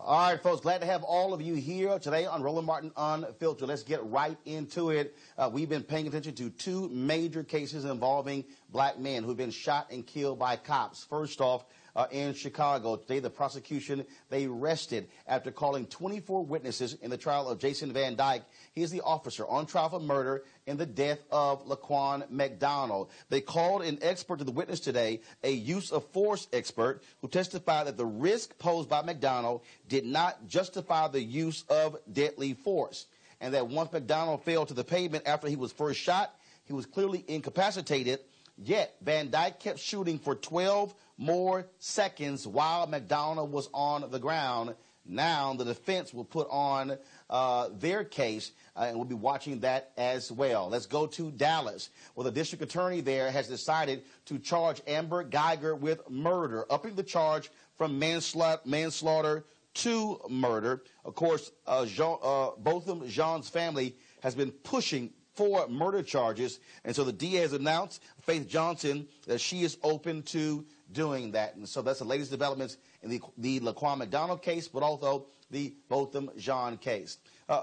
All right, folks, glad to have all of you here today on Roland Martin Unfiltered. Let's get right into it. We've been paying attention to two major cases involving black men who've been shot and killed by cops. First off, in Chicago, today the prosecution, they arrested after calling 24 witnesses in the trial of Jason Van Dyke. He is the officer on trial for murder in the death of Laquan McDonald. They called an expert to the witness today, a use of force expert, who testified that the risk posed by McDonald did not justify the use of deadly force, and that once McDonald fell to the pavement after he was first shot, he was clearly incapacitated. Yet Van Dyke kept shooting for 12 more seconds while McDonald was on the ground. Now the defense will put on their case, and we'll be watching that as well. Let's go to Dallas, where the district attorney there has decided to charge Amber Geiger with murder, upping the charge from manslaughter to murder. Of course, Botham Jean's family has been pushing for murder charges, and so the DA has announced, Faith Johnson, that she is open to doing that. And so that's the latest developments in the Laquan McDonald case, but also the Botham Jean case.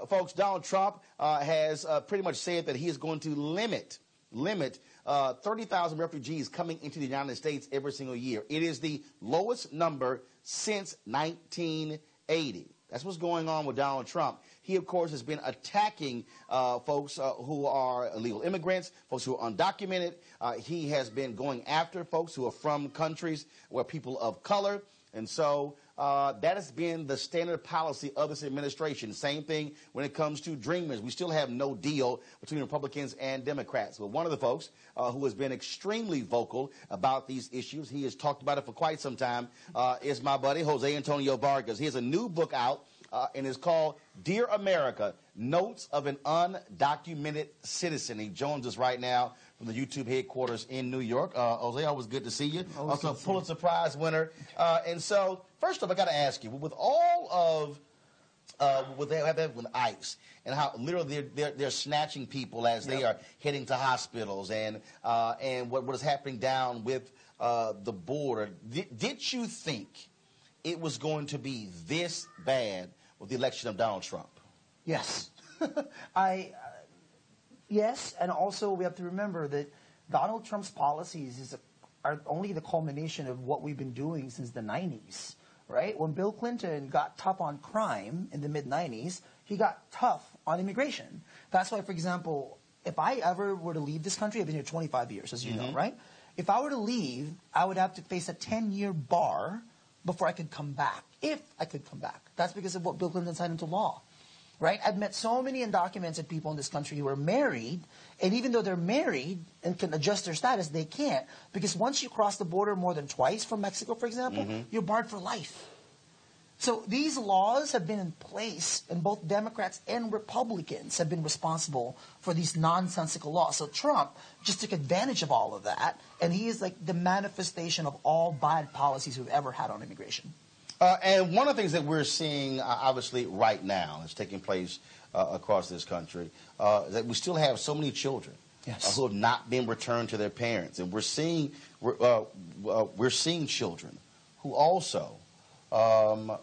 Folks, Donald Trump has pretty much said that he is going to limit 30,000 refugees coming into the United States every single year. It is the lowest number since 1980. That's what's going on with Donald Trump. He, of course, has been attacking folks who are illegal immigrants, folks who are undocumented. He has been going after folks who are from countries where people of color. And so that has been the standard policy of this administration. Same thing when it comes to Dreamers. We still have no deal between Republicans and Democrats. But one of the folks who has been extremely vocal about these issues, he has talked about it for quite some time, is my buddy, Jose Antonio Vargas. He has a new book out, and it's called Dear America, Notes of an Undocumented Citizen. He joins us right now from the YouTube headquarters in New York. Jose, always good to see you. Also, Pulitzer Prize winner. And so, first off, I got to ask you, with all of what they have with ICE and how literally they're snatching people as they are heading to hospitals, and what is happening down with the border, did you think it was going to be this bad with the election of Donald Trump? Yes. Yes, and also we have to remember that Donald Trump's policies are only the culmination of what we've been doing since the 90s, right? When Bill Clinton got tough on crime in the mid-90s, he got tough on immigration. That's why, for example, if I ever were to leave this country, I've been here 25 years, as you know, right? If I were to leave, I would have to face a 10-year bar before I could come back, if I could come back. That's because of what Bill Clinton signed into law. Right? I've met so many undocumented people in this country who are married, and even though they're married and can adjust their status, they can't, because once you cross the border more than twice from Mexico, for example, you're barred for life. So these laws have been in place, and both Democrats and Republicans have been responsible for these nonsensical laws. So Trump just took advantage of all of that, and he is like the manifestation of all bad policies we've ever had on immigration. And one of the things that we're seeing, obviously, right now, that's taking place across this country, is that we still have so many children who have not been returned to their parents. And we're seeing children who also,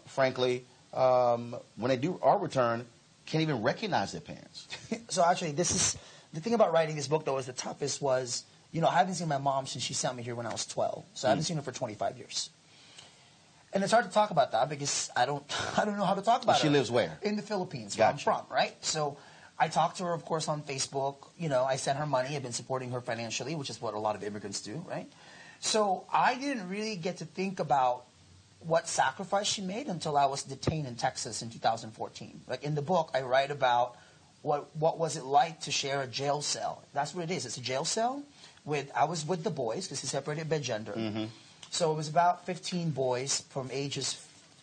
frankly, when they are returned, can't even recognize their parents. So actually, this is the thing about writing this book, though, is the toughest was, you know, I haven't seen my mom since she sent me here when I was 12. So I haven't seen her for 25 years. And it's hard to talk about that because I don't know how to talk about it. She lives where? In the Philippines, where I'm from, right? So I talked to her, of course, on Facebook. You know, I sent her money. I've been supporting her financially, which is what a lot of immigrants do, right? So I didn't really get to think about what sacrifice she made until I was detained in Texas in 2014. Like in the book, I write about what was it like to share a jail cell. That's what it is. It's a jail cell. I was with the boys because it's separated by gender. So it was about 15 boys from ages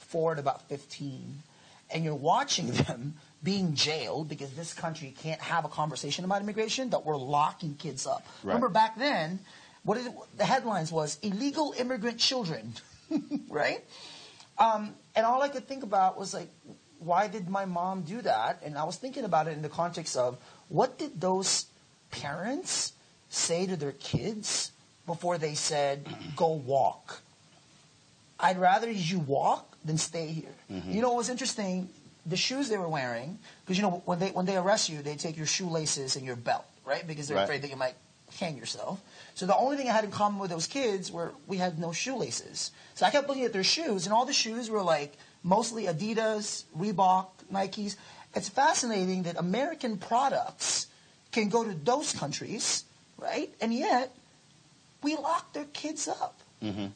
4 to about 15. And you're watching them being jailed because this country can't have a conversation about immigration, that we're locking kids up. Right. Remember back then, the headlines was illegal immigrant children, right? And all I could think about was like, why did my mom do that? And I was thinking about it in the context of, what did those parents say to their kids before they said, go walk? I'd rather you walk than stay here. You know what was interesting? The shoes they were wearing, because, you know, when they arrest you, they take your shoelaces and your belt, right? Because they're afraid that you might hang yourself. So the only thing I had in common with those kids were we had no shoelaces. So I kept looking at their shoes, and all the shoes were like mostly Adidas, Reebok, Nikes. It's fascinating that American products can go to those countries, right? And yet we lock their kids up.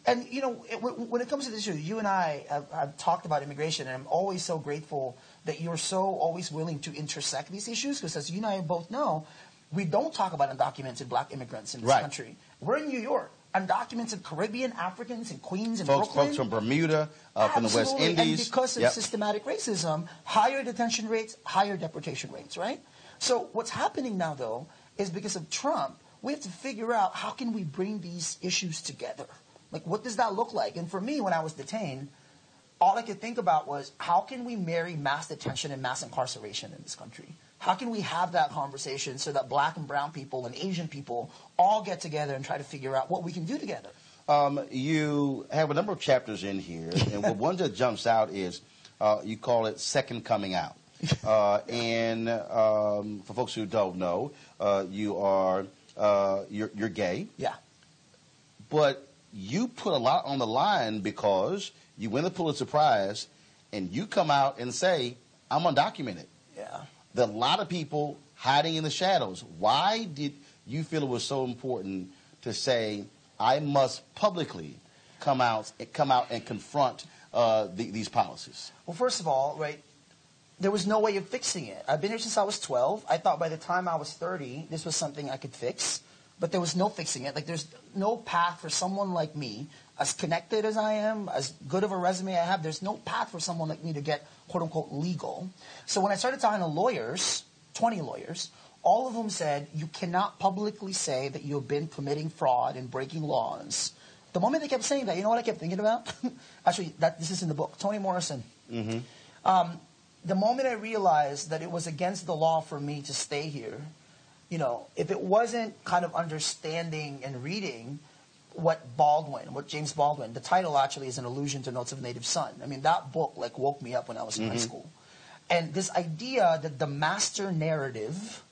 And, you know, when it comes to this issue, you and I have talked about immigration, and I'm always so grateful that you're so always willing to intersect these issues, because as you and I both know, we don't talk about undocumented black immigrants in this country. We're in New York. Undocumented Caribbean, Africans in Queens and Brooklyn. Folks from Bermuda, from the West Indies. And because of systematic racism, higher detention rates, higher deportation rates, right? So what's happening now, though, is because of Trump, we have to figure out how can we bring these issues together. Like, what does that look like? And for me, when I was detained, all I could think about was, how can we marry mass detention and mass incarceration in this country? How can we have that conversation so that black and brown people and Asian people all get together and try to figure out what we can do together? You have a number of chapters in here, and one that jumps out is you call it Second Coming Out. And for folks who don't know, you're gay. Yeah. But you put a lot on the line because you win the Pulitzer Prize, and you come out and say, I'm undocumented. Yeah. There are a lot of people hiding in the shadows. Why did you feel it was so important to say, I must publicly come out and confront these policies? Well, first of all, right, there was no way of fixing it. I've been here since I was 12. I thought by the time I was 30, this was something I could fix. But there was no fixing it. Like, there's no path for someone like me, as connected as I am, as good of a resume I have, there's no path for someone like me to get, quote-unquote, legal. So when I started talking to lawyers, 20 lawyers, all of them said, you cannot publicly say that you've been committing fraud and breaking laws. The moment they kept saying that, you know what I kept thinking about? Actually, this is in the book, Toni Morrison. The moment I realized that it was against the law for me to stay here, you know, if it wasn't kind of understanding and reading what James Baldwin, the title actually is an allusion to Notes of a Native Son. I mean, that book like woke me up when I was in high school. And this idea that the master narrative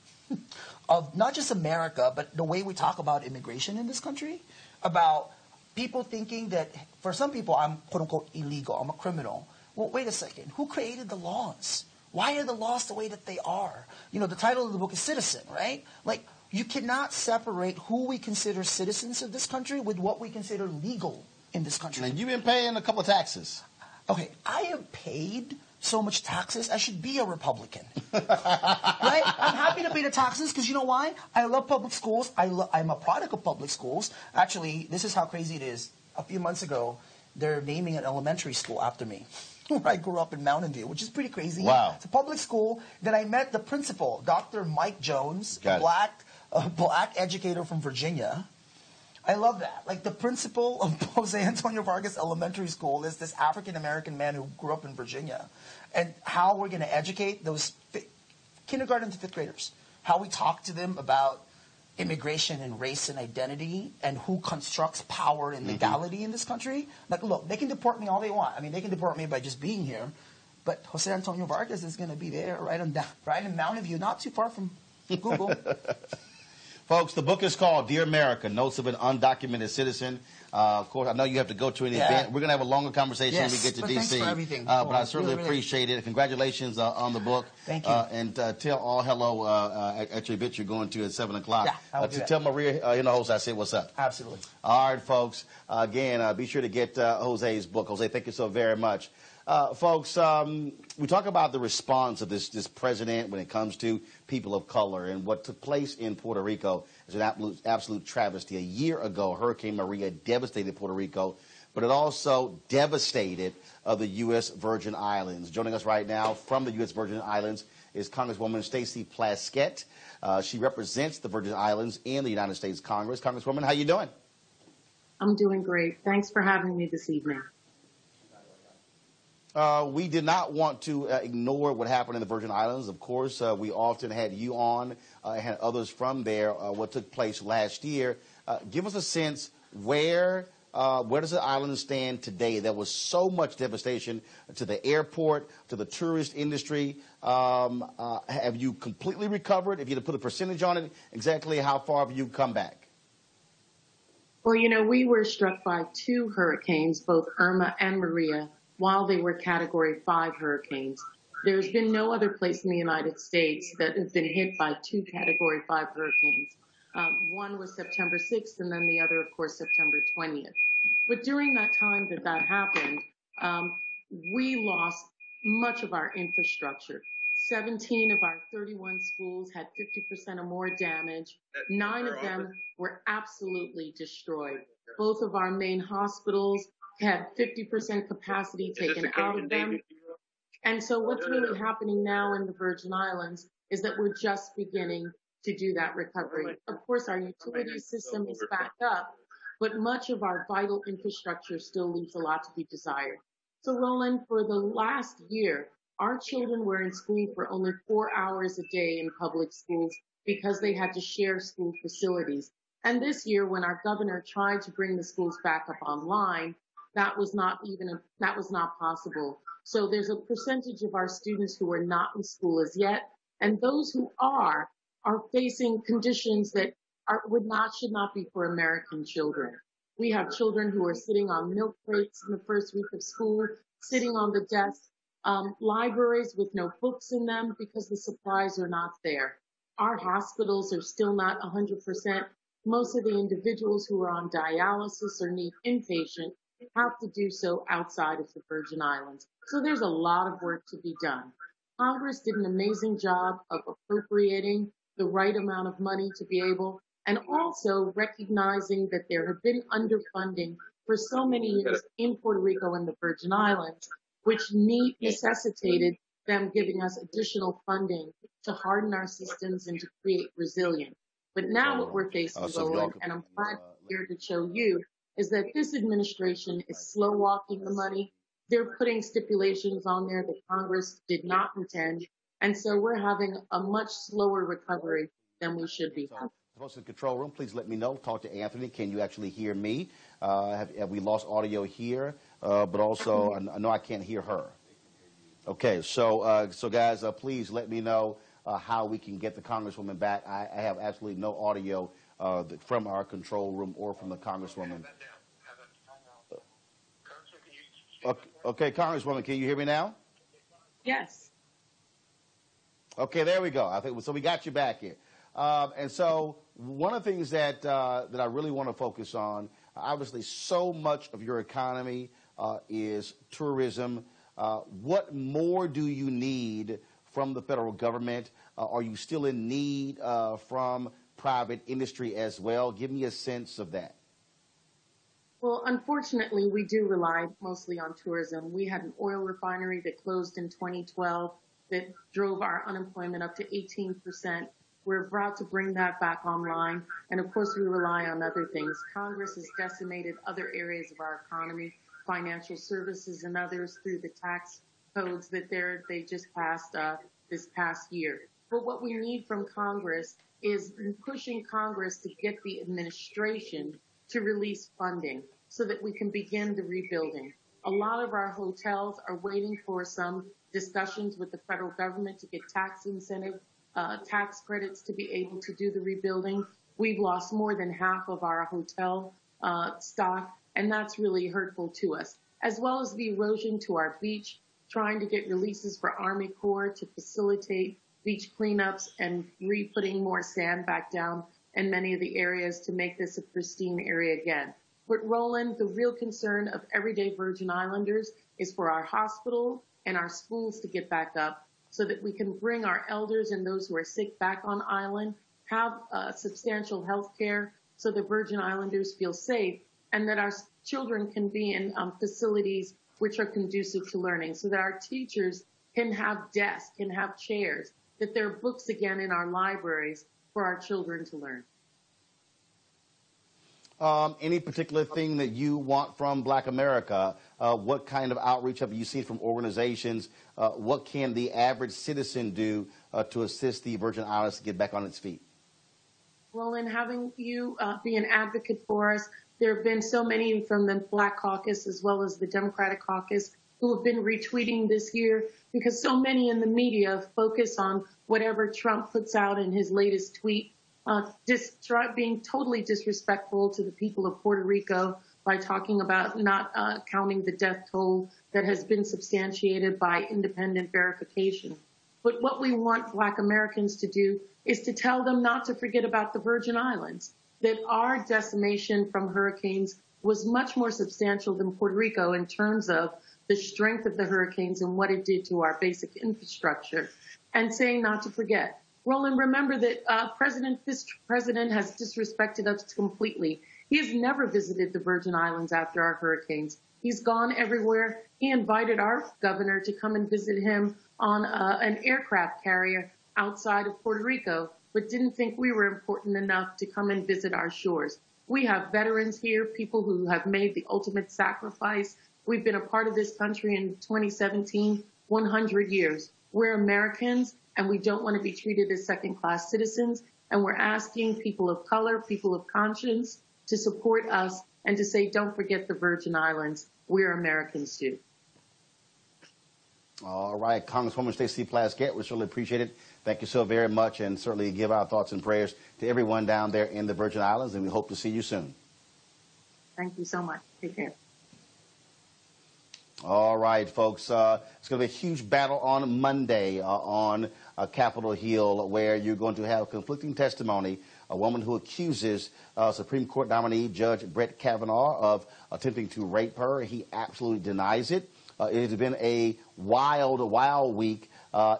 of not just America, but the way we talk about immigration in this country, about people thinking that for some people I'm quote-unquote illegal, I'm a criminal. Well, wait a second. Who created the laws? Why are the laws the way that they are? You know, the title of the book is Citizen, right? Like, you cannot separate who we consider citizens of this country with what we consider legal in this country. And you've been paying a couple of taxes. Okay, I have paid so much taxes, I should be a Republican. Right? I'm happy to pay the taxes because you know why? I love public schools. I'm a product of public schools. Actually, this is how crazy it is. A few months ago, they're naming an elementary school after me. Where I grew up in Mountain View, which is pretty crazy. Wow. It's a public school. Then I met the principal, Dr. Mike Jones, a black educator from Virginia. I love that. Like, the principal of Jose Antonio Vargas Elementary School is this African-American man who grew up in Virginia. And how we're going to educate those kindergarten to fifth graders. How we talk to them about immigration and race and identity and who constructs power and legality in this country. Like, look, they can deport me all they want. I mean, they can deport me by just being here. But Jose Antonio Vargas is going to be there right in Mountain View, not too far from Google. Folks, the book is called Dear America, Notes of an Undocumented Citizen. Of course, I know you have to go to an event. We're going to have a longer conversation when we get to D.C. Thanks for everything. But I certainly appreciate it. Congratulations on the book. Thank you. And tell all hello at your event you're going to at 7 o'clock. Yeah, I will do that. Tell Maria Hinojosa I said what's up. Absolutely. All right, folks. Again, be sure to get Jose's book. Jose, thank you so very much. Folks, we talk about the response of this president when it comes to people of color, and what took place in Puerto Rico is an absolute travesty. A year ago, Hurricane Maria devastated Puerto Rico, but it also devastated the U.S. Virgin Islands. Joining us right now from the U.S. Virgin Islands is Congresswoman Stacey Plaskett. She represents the Virgin Islands in the United States Congress. Congresswoman, how you doing? I'm doing great. Thanks for having me this evening. We did not want to ignore what happened in the Virgin Islands. Of course, we often had you on, had others from there, what took place last year. Give us a sense where where does the island stand today? There was so much devastation to the airport, to the tourist industry. Have you completely recovered? If you had to put a percentage on it, exactly how far have you come back? Well, you know, we were struck by two hurricanes, both Irma and Maria, while they were Category 5 hurricanes. There's been no other place in the United States that has been hit by two Category 5 hurricanes. One was September 6th, and then the other, of course, September 20th. But during that time that happened, we lost much of our infrastructure. 17 of our 31 schools had 50% or more damage. 9 of them were absolutely destroyed. Both of our main hospitals had 50% capacity taken out of them. And so what's really happening now in the Virgin Islands is that we're just beginning to do that recovery. Of course, our utility system is backed up, but much of our vital infrastructure still leaves a lot to be desired. So, Roland, for the last year, our children were in school for only 4 hours a day in public schools because they had to share school facilities. And this year, when our governor tried to bring the schools back up online, that was not possible. So there's a percentage of our students who are not in school as yet, and those who are facing conditions that should not be for American children. We have children who are sitting on milk crates in the first week of school, sitting on the desk, libraries with no books in them because the supplies are not there. Our hospitals are still not 100%. Most of the individuals who are on dialysis or need inpatient have to do so outside of the Virgin Islands. So there's a lot of work to be done. Congress did an amazing job of appropriating the right amount of money to be able, and also recognizing that there had been underfunding for so many years in Puerto Rico and the Virgin Islands, which necessitated them giving us additional funding to harden our systems and to create resilience. But now what we're facing, Roland, and I'm glad here to show you, is that this administration is slow walking the money. They're putting stipulations on there that Congress did not intend. And so we're having a much slower recovery than we should be. Folks in the control room, please let me know. Talk to Anthony. Can you actually hear me? Have we lost audio here? But also, I know I can't hear her. Okay, so guys, please let me know how we can get the Congresswoman back. I have absolutely no audio from our control room or from the Congresswoman. Okay, Congresswoman, can you hear me now? Yes. Okay, there we go. I think so. We got you back here. And so one of the things that I really want to focus on, obviously, so much of your economy is tourism. What more do you need from the federal government? Are you still in need from private industry as well? Give me a sense of that. Well, unfortunately, we do rely mostly on tourism. We had an oil refinery that closed in 2012 that drove our unemployment up to 18%. We're about to bring that back online. And of course, we rely on other things. Congress has decimated other areas of our economy, financial services and others, through the tax codes that they just passed this past year. But what we need from Congress is pushing Congress to get the administration to release funding so that we can begin the rebuilding. A lot of our hotels are waiting for some discussions with the federal government to get tax incentive, tax credits to be able to do the rebuilding. We've lost more than half of our hotel stock, and that's really hurtful to us, as well as the erosion to our beach, trying to get releases for Army Corps to facilitate beach cleanups and re-putting more sand back down in many of the areas to make this a pristine area again. But Roland, the real concern of everyday Virgin Islanders is for our hospital and our schools to get back up so that we can bring our elders and those who are sick back on island, have substantial health care so the Virgin Islanders feel safe, and that our children can be in facilities which are conducive to learning, so that our teachers can have desks, can have chairs, that there are books again in our libraries for our children to learn. Any particular thing that you want from Black America? What kind of outreach have you seen from organizations? What can the average citizen do to assist the Virgin Islands to get back on its feet? Well, in having you be an advocate for us, There have been so many from the Black Caucus as well as the Democratic Caucus who have been retweeting this year because so many in the media focus on whatever Trump puts out in his latest tweet, being totally disrespectful to the people of Puerto Rico by talking about not counting the death toll that has been substantiated by independent verification. But what we want Black Americans to do is to tell them not to forget about the Virgin Islands, that our decimation from hurricanes was much more substantial than Puerto Rico in terms of the strength of the hurricanes and what it did to our basic infrastructure, and saying not to forget. Roland, remember that this president has disrespected us completely. He has never visited the Virgin Islands after our hurricanes. He's gone everywhere. He invited our governor to come and visit him on an aircraft carrier outside of Puerto Rico, but didn't think we were important enough to come and visit our shores. We have veterans here, people who have made the ultimate sacrifice. We've been a part of this country in 2017, 100 years. We're Americans, and we don't want to be treated as second-class citizens. And we're asking people of color, people of conscience, to support us and to say, don't forget the Virgin Islands. We're Americans, too. All right, Congresswoman Stacey Plaskett, we certainly appreciate it. Thank you so very much, and certainly give our thoughts and prayers to everyone down there in the Virgin Islands, and we hope to see you soon. Thank you so much. Take care. All right, folks. It's going to be a huge battle on Monday on Capitol Hill, where you're going to have conflicting testimony. A woman who accuses Supreme Court nominee Judge Brett Kavanaugh of attempting to rape her. He absolutely denies it. It has been a wild week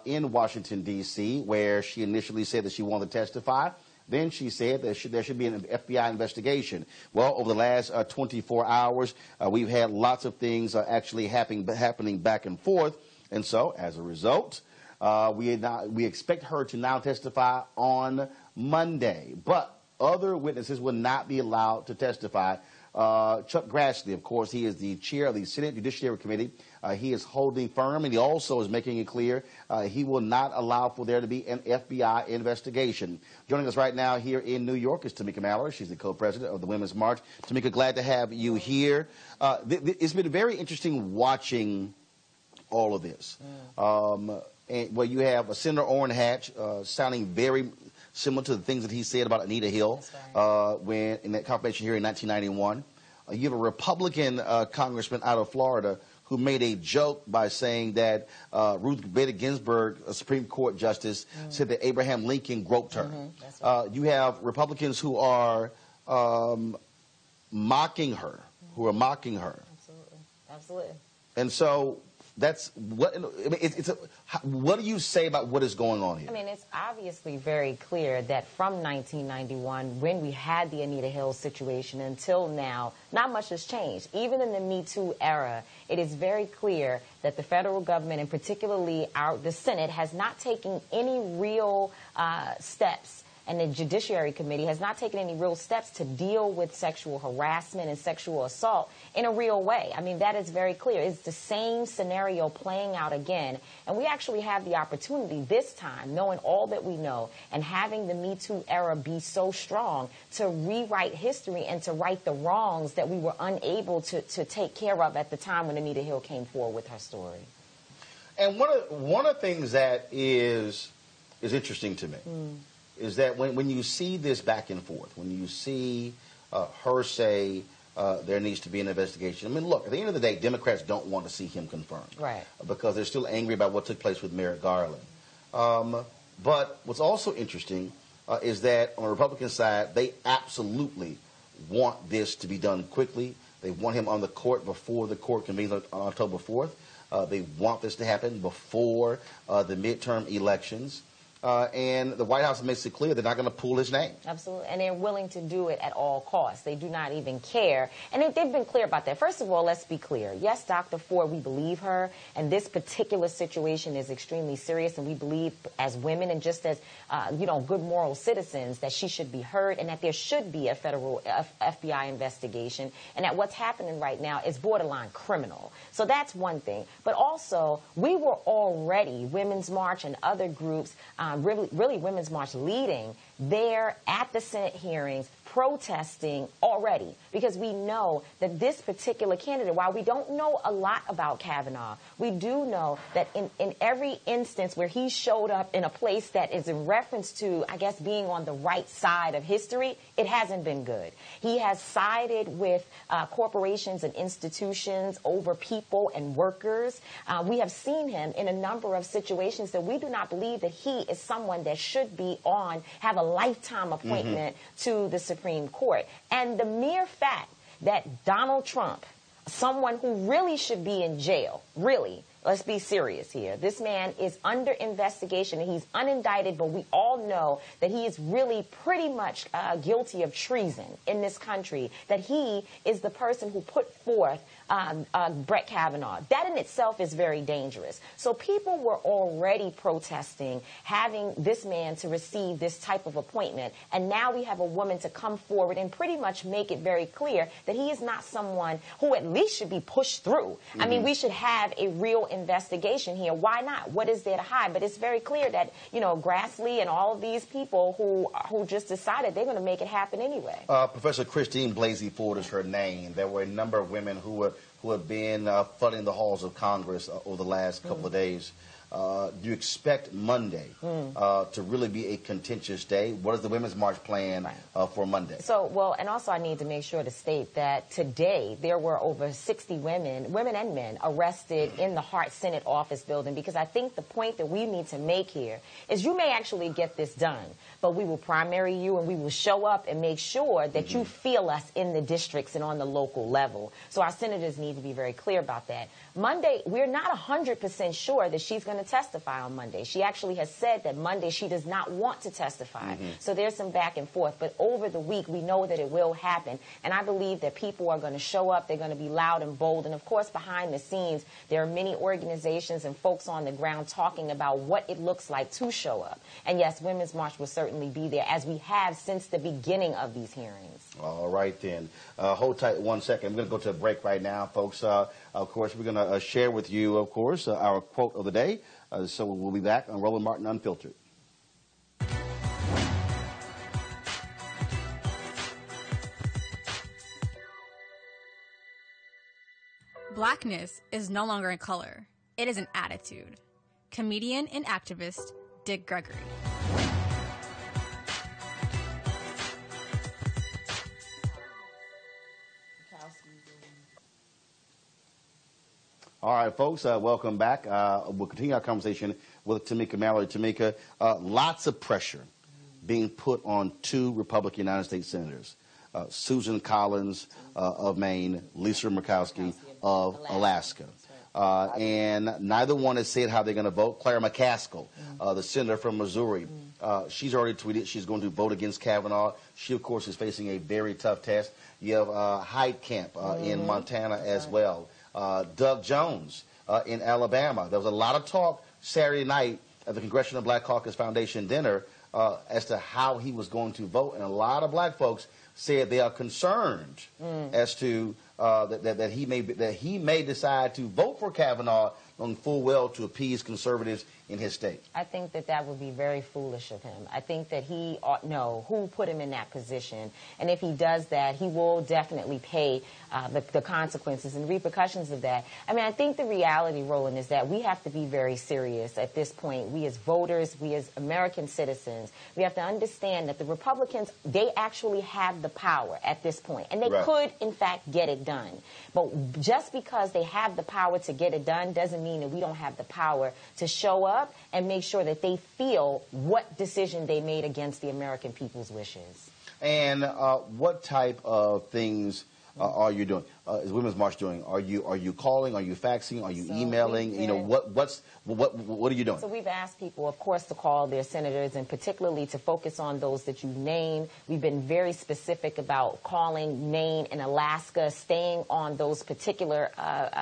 in Washington, D.C., where she initially said that she wanted to testify. Then she said that there should be an FBI investigation. Well, over the last 24 hours, we've had lots of things actually happening back and forth. And so, as a result, we expect her to now testify on Monday. But other witnesses will not be allowed to testify. Chuck Grassley, of course, he is the chair of the Senate Judiciary Committee. He is holding firm, and he also is making it clear he will not allow for there to be an FBI investigation. Joining us right now here in New York is Tamika Mallory. She's the co-president of the Women's March. Tamika, glad to have you here. It's been very interesting watching all of this. Where you have Senator Orrin Hatch sounding very similar to the things that he said about Anita Hill when in that confirmation hearing in 1991. You have a Republican congressman out of Florida who made a joke by saying that Ruth Bader Ginsburg, a Supreme Court justice, said that Abraham Lincoln groped her. You have Republicans who are mocking her, Absolutely. And so that's what. I mean, what do you say about what is going on here? I mean, it's obviously very clear that from 1991, when we had the Anita Hill situation, until now, not much has changed. Even in the Me Too era, it is very clear that the federal government, and particularly the Senate, has not taken any real steps, and the Judiciary Committee has not taken any real steps to deal with sexual harassment and sexual assault in a real way. I mean, that is very clear. It's the same scenario playing out again. And we actually have the opportunity this time, knowing all that we know and having the Me Too era be so strong, to rewrite history and to right the wrongs that we were unable to take care of at the time when Anita Hill came forward with her story. And one of the things that is interesting to me is that when you see this back and forth, when you see her say there needs to be an investigation. I mean, look, at the end of the day, Democrats don't want to see him confirmed. Right. Because they're still angry about what took place with Merrick Garland. But what's also interesting is that on the Republican side, they absolutely want this to be done quickly. They want him on the court before the court convenes on October 4th. They want this to happen before the midterm elections. And the White House makes it clear they're not going to pull his name. Absolutely. And they're willing to do it at all costs. They do not even care. And they've been clear about that. First of all, let's be clear. Yes, Dr. Ford, we believe her. And this particular situation is extremely serious. And we believe as women and just as, good moral citizens that she should be heard and that there should be a federal FBI investigation. And that what's happening right now is borderline criminal. So that's one thing. But also, we were already, Women's March and other groups, really Women's March leading there at the Senate hearings, protesting already, because we know that this particular candidate, while we don't know a lot about Kavanaugh, we do know that in every instance where he showed up in a place that is in reference to, I guess, being on the right side of history, it hasn't been good. He has sided with corporations and institutions over people and workers. We have seen him in a number of situations that we do not believe that he is someone that should have a lifetime appointment to the Supreme Court. And the mere fact that Donald Trump, someone who really should be in jail, really, let's be serious here. This man is under investigation and he's unindicted, but we all know that he is really pretty much guilty of treason in this country, that he is the person who put forth Brett Kavanaugh. That in itself is very dangerous. So people were already protesting having this man to receive this type of appointment, and now we have a woman to come forward and pretty much make it very clear that he is not someone who at least should be pushed through. I mean, we should have a real investigation here. Why not? What is there to hide? But it's very clear that, you know, Grassley and all of these people who just decided they're going to make it happen anyway. Professor Christine Blasey Ford is her name. There were a number of women who have been flooding the halls of Congress over the last couple of days. Do you expect Monday to really be a contentious day? What is the Women's March plan for Monday? So, well, and also I need to make sure to state that today there were over 60 women and men, arrested in the Hart Senate office building, because I think the point that we need to make here is you may actually get this done, but we will primary you and we will show up and make sure that you feel us in the districts and on the local level. So our senators need to be very clear about that. Monday, we're not 100% sure that she's going to testify on Monday. She actually has said that Monday she does not want to testify. So there's some back and forth. But over the week, we know that it will happen. And I believe that people are going to show up. They're going to be loud and bold. And, of course, behind the scenes, there are many organizations and folks on the ground talking about what it looks like to show up. And, yes, Women's March will certainly be there, as we have since the beginning of these hearings. All right, then. Hold tight 1 second. I'm going to go to a break right now, folks. Of course, we're going to share with you, of course, our quote of the day. So we'll be back on Roland Martin Unfiltered. Blackness is no longer in color. It is an attitude. Comedian and activist Dick Gregory. All right, folks, welcome back. We'll continue our conversation with Tamika Mallory. Tamika, lots of pressure being put on two Republican United States senators, Susan Collins of Maine, Lisa Murkowski of Alaska. And neither one has said how they're going to vote. Claire McCaskill, the senator from Missouri, she's already tweeted she's going to vote against Kavanaugh. She, of course, is facing a very tough test. You have Heitkamp in Montana as well. Doug Jones in Alabama. There was a lot of talk Saturday night at the Congressional Black Caucus Foundation dinner as to how he was going to vote, and a lot of black folks said they are concerned as to that he may decide to vote for Kavanaugh on full well to appease conservatives in his state. I think that would be very foolish of him. I think that he ought to know who put him in that position. And if he does that, he will definitely pay the consequences and repercussions of that. I mean, I think the reality, Roland, is that we have to be very serious at this point. We as voters, we as American citizens, we have to understand that the Republicans, they actually have the power at this point. And they could, in fact, get it done. But just because they have the power to get it done doesn't mean that we don't have the power to show up and make sure that they feel what decision they made against the American people's wishes. And what type of things are you doing? Is Women's March doing? Are you calling? Are you faxing? Are you emailing? You know, what are you doing? So we've asked people, of course, to call their senators, and particularly to focus on those that you named. We've been very specific about calling Maine and Alaska, staying on those particular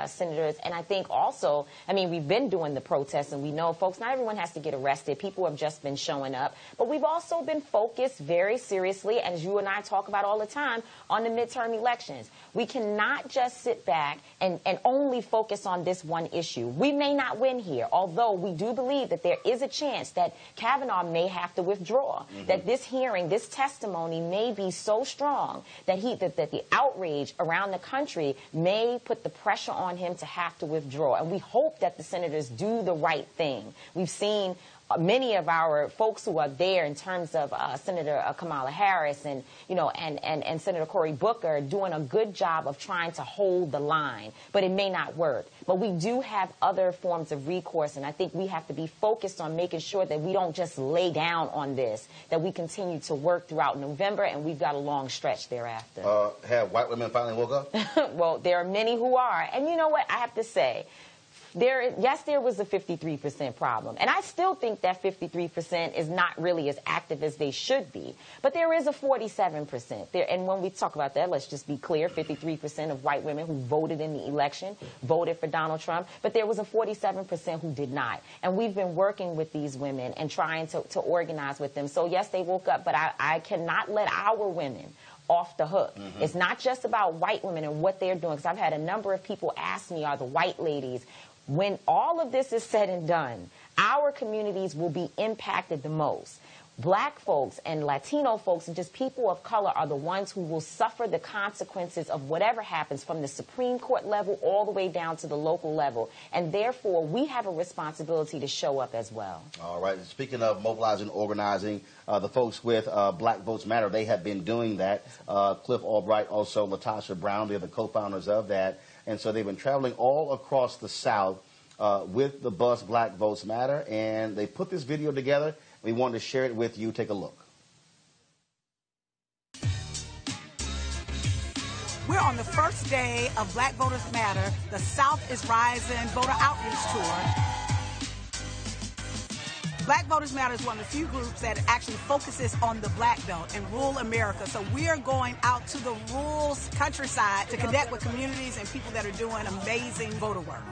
senators. And I think also, I mean, we've been doing the protests, and we know, folks, not everyone has to get arrested. People have just been showing up. But we've also been focused very seriously, as you and I talk about all the time, on the midterm elections. We cannot not just sit back and only focus on this one issue. We may not win here, although we do believe that there is a chance that Kavanaugh may have to withdraw, that this hearing, this testimony may be so strong that the outrage around the country may put the pressure on him to have to withdraw. And we hope that the senators do the right thing. We've seen many of our folks who are there in terms of Senator Kamala Harris and, and Senator Cory Booker doing a good job of trying to hold the line, but it may not work. But we do have other forms of recourse, and I think we have to be focused on making sure that we don't just lay down on this, that we continue to work throughout November, and we've got a long stretch thereafter. Have white women finally woke up? Well, there are many who are. And you know what? I have to say, yes, there was a 53% problem. And I still think that 53% is not really as active as they should be. But there is a 47% there. And when we talk about that, let's just be clear, 53% of white women who voted in the election voted for Donald Trump. But there was a 47% who did not. And we've been working with these women and trying to organize with them. So, yes, they woke up. But I cannot let our women off the hook. It's not just about white women and what they're doing. Because I've had a number of people ask me, are the white ladies, when all of this is said and done, our communities will be impacted the most. Black folks and Latino folks and just people of color are the ones who will suffer the consequences of whatever happens from the Supreme Court level all the way down to the local level. And therefore, we have a responsibility to show up as well. All right. Speaking of mobilizing, organizing, the folks with Black Votes Matter, they have been doing that. Cliff Albright, also Latasha Brown, they're the co-founders of that. And so they've been traveling all across the South with the bus Black Votes Matter. And they put this video together. We wanted to share it with you. Take a look. We're on the first day of Black Voters Matter, the South is Rising voter outreach tour. Black Voters Matter is one of the few groups that actually focuses on the Black Belt and rural America. So we are going out to the rural countryside to connect with communities and people that are doing amazing voter work.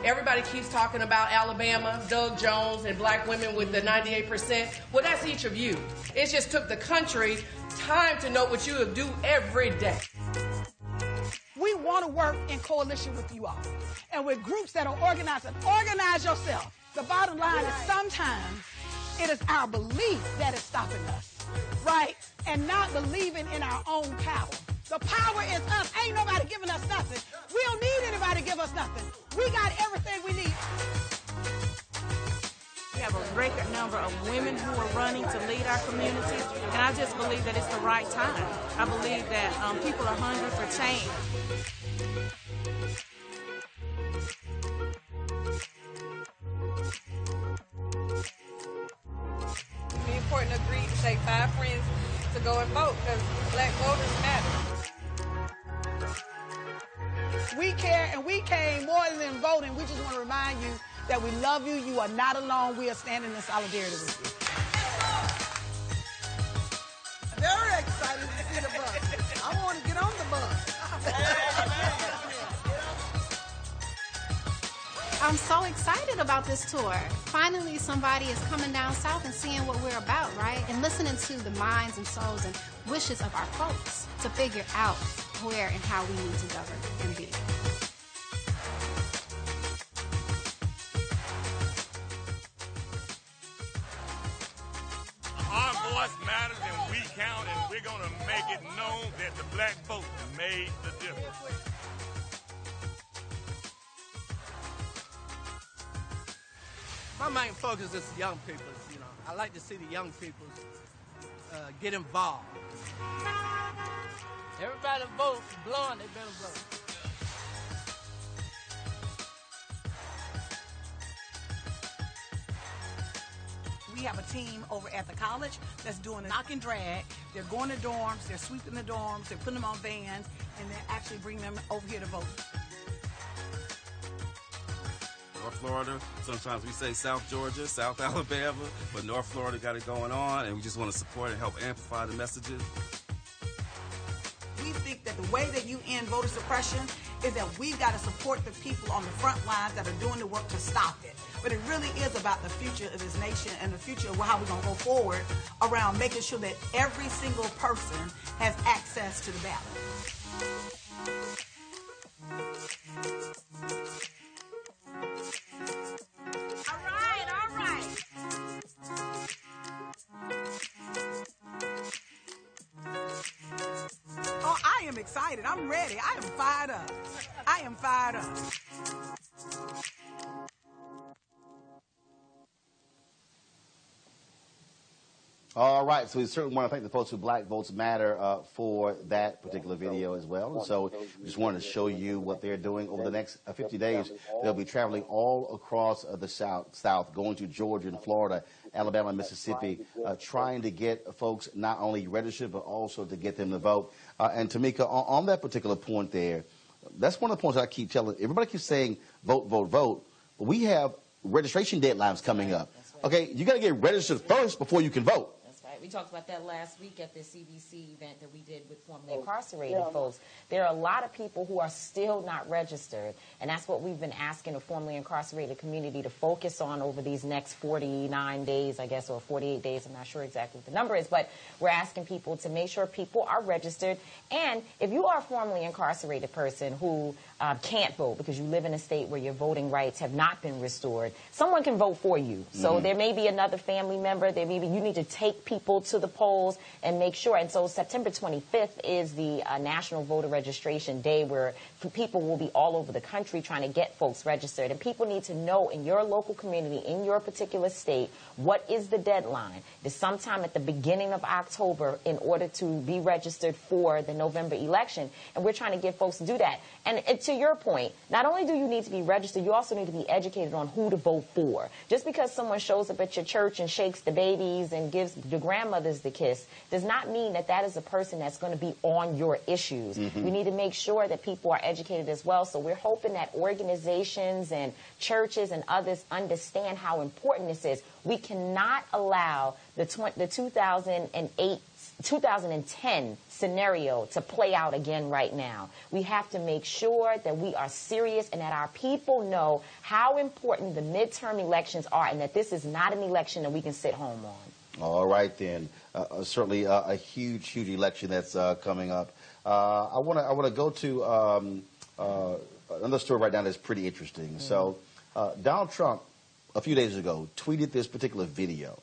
Everybody keeps talking about Alabama, Doug Jones, and black women with the 98%. Well, that's each of you. It just took the country time to know what you do every day. We want to work in coalition with you all and with groups that are organized. Organize yourself. The bottom line is sometimes it is our belief that is stopping us, right? And not believing in our own power. The power is us. Ain't nobody giving us nothing. We don't need anybody to give us nothing. We got everything we need. We have a record number of women who are running to lead our communities, and I just believe that it's the right time. I believe that people are hungry for change. It's important to agree to take 5 friends to go and vote because Black voters matter. We care, and we came more than voting. We just want to remind you that we love you. You are not alone. We are standing in solidarity with you. Very excited to see the bus. I want to get on the bus. I'm so excited about this tour. Finally, somebody is coming down south and seeing what we're about, right? And listening to the minds and souls and wishes of our folks to figure out where and how we need to govern and be. Our voice matters and we count, and we're going to make it known that the black vote made the difference. My main focus is young people. You know, I like to see the young people get involved. Everybody vote, blowing, they better vote. We have a team over at the college that's doing a knock and drag. They're going to dorms, they're sweeping the dorms, they're putting them on vans, and they're actually bringing them over here to vote. North Florida, sometimes we say South Georgia, South Alabama, but North Florida got it going on, and we just want to support and help amplify the messages. We think that the way that you end voter suppression is that we've got to support the people on the front lines that are doing the work to stop it. But it really is about the future of this nation and the future of how we're going to go forward around making sure that every single person has access to the ballot. am excited. I'm ready. I am fired up. I am fired up. All right, so we certainly want to thank the folks who Black Votes Matter for that particular video as well. And so we just wanted to show you what they're doing over the next 50 days. They'll be traveling all across the South, going to Georgia and Florida, Alabama, Mississippi, trying to get folks not only registered, but also to get them to vote. And Tamika, on that particular point there, that's one of the points I keep telling. Everybody keeps saying vote, vote, vote, but we have registration deadlines coming up. Okay, you got to get registered first before you can vote. We talked about that last week at the CBC event that we did with formerly incarcerated folks. There are a lot of people who are still not registered, and that's what we've been asking the formerly incarcerated community to focus on over these next 49 days, I guess, or 48 days. I'm not sure exactly what the number is, but we're asking people to make sure people are registered. And if you are a formerly incarcerated person who can't vote because you live in a state where your voting rights have not been restored, someone can vote for you. So there may be another family member. There may be, you need to take people to the polls and make sure. And so September 25th is the National Voter Registration Day, where people will be all over the country trying to get folks registered. And people need to know in your local community, in your particular state, what is the deadline? It's sometime at the beginning of October in order to be registered for the November election. And we're trying to get folks to do that. And to your point, not only do you need to be registered, you also need to be educated on who to vote for. Just because someone shows up at your church and shakes the babies and gives the grandmothers the kiss does not mean that that is a person that's going to be on your issues. We need to make sure that people are educated as well. So we're hoping that organizations and churches and others understand how important this is. We cannot allow the 2010 scenario to play out again right now. We have to make sure that we are serious and that our people know how important the midterm elections are, and that this is not an election that we can sit home on. All right, then. Certainly a huge, huge election that's coming up. I want to go to another story right now that's pretty interesting. So Donald Trump, a few days ago, tweeted this particular video.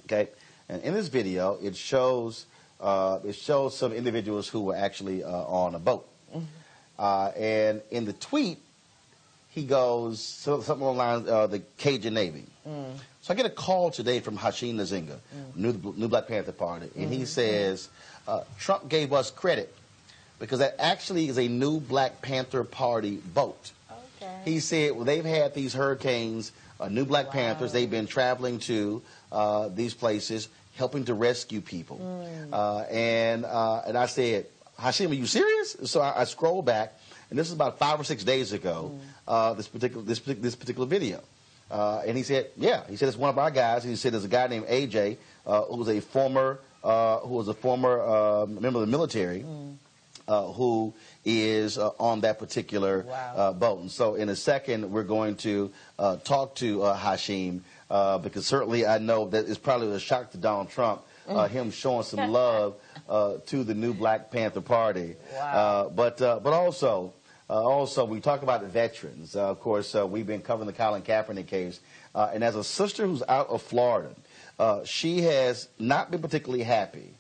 Okay, and in this video, it shows some individuals who were actually on a boat. And in the tweet, he goes something along the lines the Cajun Navy. So I get a call today from Hashim Nzinga, New Black Panther Party, and he says Trump gave us credit because that actually is a New Black Panther Party vote. Okay. He said, well, they've had these hurricanes, New Black Panthers, they've been traveling to these places, helping to rescue people. And I said, Hashim, are you serious? So I scroll back, and this is about 5 or 6 days ago, this particular video. And he said, yeah, he said it's one of our guys. He said there's a guy named AJ who was a former member of the military who is on that particular boat. And so in a second, we're going to talk to Hashim because certainly I know that it's probably a shock to Donald Trump, him showing some love to the New Black Panther Party. But also, we talk about the veterans. Of course, we've been covering the Colin Kaepernick case. And as a sister who's out of Florida, she has not been particularly happy.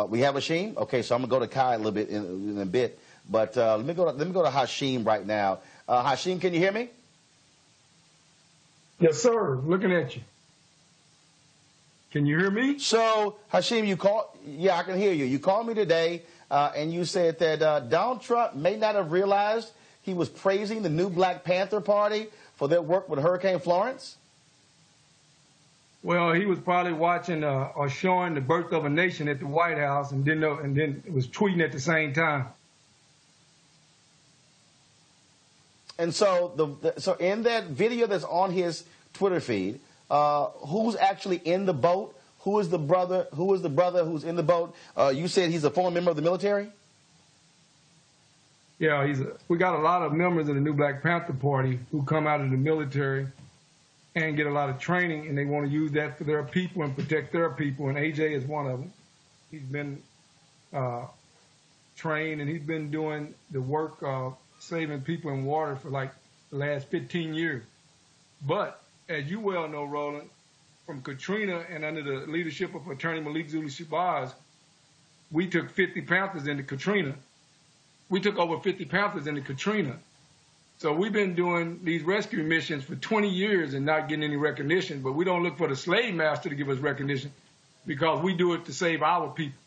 We have Hashim? Okay, so I'm going to go to Kai a little bit in a bit. But let me go to Hashim right now. Hashim, can you hear me? Yes, sir. Looking at you. Can you hear me? So, Hashim, you called. Yeah, I can hear you. You called me today. And you said that Donald Trump may not have realized he was praising the New Black Panther Party for their work with Hurricane Florence? Well, he was probably watching or showing the birth of a nation at the White House and didn't know, and then was tweeting at the same time. And so, so in that video that's on his Twitter feed, who's actually in the boat? Who is the brother? Who is the brother who's in the boat? You said he's a former member of the military? Yeah, we got a lot of members of the New Black Panther Party who come out of the military and get a lot of training, and they want to use that for their people and protect their people, and AJ is one of them. He's been trained, and he's been doing the work of saving people in water for like the last 15 years. But as you well know, Roland, from Katrina and under the leadership of Attorney Malik Zulu Shabazz, we took 50 Panthers into Katrina, we took over 50 Panthers in the Katrina. So we've been doing these rescue missions for 20 years and not getting any recognition, but we don't look for the slave master to give us recognition because we do it to save our people.